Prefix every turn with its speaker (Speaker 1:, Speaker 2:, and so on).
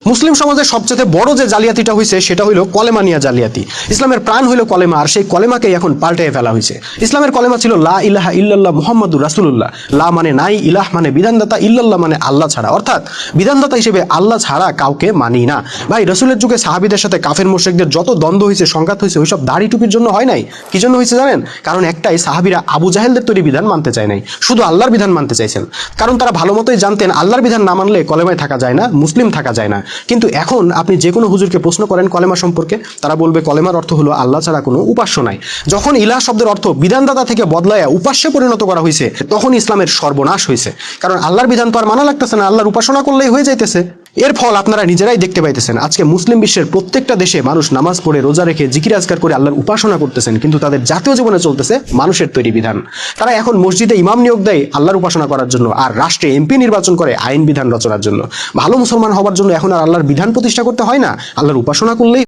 Speaker 1: মুসলিম সমাজের সবচেয়ে বড় যে জালিয়াতিটা হয়েছে সেটা হইল কলেমা নিয়া জালিয়াতি। ইসলামের প্রাণ হইল কলেমা, আর সেই কলেমাকেই এখন পাল্টে ফেলা হয়েছে। ইসলামের কলেমা ছিল লা ইলাহা ইল্লাল্লাহ মুহাম্মাদুর রাসূলুল্লাহ। লা মানে নাই, ইলাহ মানে বিধানদাতা, ইল্লাল্লাহ মানে আল্লাহ ছাড়া, অর্থাৎ বিধানদাতা হিসেবে আল্লাহ ছাড়া কাউকে মানি না। ভাই, রাসূলের যুগে সাহাবীদের সাথে কাফের মুশরিকদের যত দ্বন্দ্ব হয়েছে, সংঘাত হয়েছে, ওইসব দাড়ি টুপির জন্য হয় নাই। কি জন্য হয়েছে জানেন? কারণ একটাই, সাহাবীরা আবু জাহেলদের তৈরি বিধান মানতে চায় নাই, শুধু আল্লাহর বিধান মানতে চাইছেন। কারণ তারা ভালো মতোই জানতেন আল্লাহর বিধান না মানলে কলেমায় থাকা যায় না, মুসলিম থাকা যায় না। কিন্তু এখন আপনি যে কোনো হুজুরকে প্রশ্ন করেন কলেমা সম্পর্কে, তারা বলবে কলেমার অর্থ হলো আল্লাহ ছাড়া কোনো উপাস্য নাই। যখন ইলাহ শব্দের অর্থ বিধানদাতা থেকে বদলায় উপাস্যে পরিণত করা হয়েছে, তখন ইসলামের সর্বনাশ হয়েছে। কারণ আল্লাহর বিধান তো আর মানা লাগতেছে না, আল্লাহর উপাসনা করলেই হয়ে যাইতেছে। এর ফল আপনারা নিজেরাই দেখতে পাইতেছেন। আজকে মুসলিম বিশ্বের প্রত্যেকটা দেশে মানুষ নামাজ পড়ে, রোজা রেখে, জিকির আজকার করে আল্লাহর উপাসনা করতেছেন, কিন্তু তাদের জাতীয় জীবনে চলতেছে মানুষের তৈরি বিধান। তারা এখন মসজিদে ইমাম নিয়োগ দেয় আল্লাহর উপাসনা করার জন্য, আর রাষ্ট্রে এমপি নির্বাচন করে আইন বিধান রচনার জন্য। ভালো মুসলমান হওয়ার জন্য এখন আর আল্লাহর বিধান প্রতিষ্ঠা করতে হয় না, আল্লাহর উপাসনা করলেই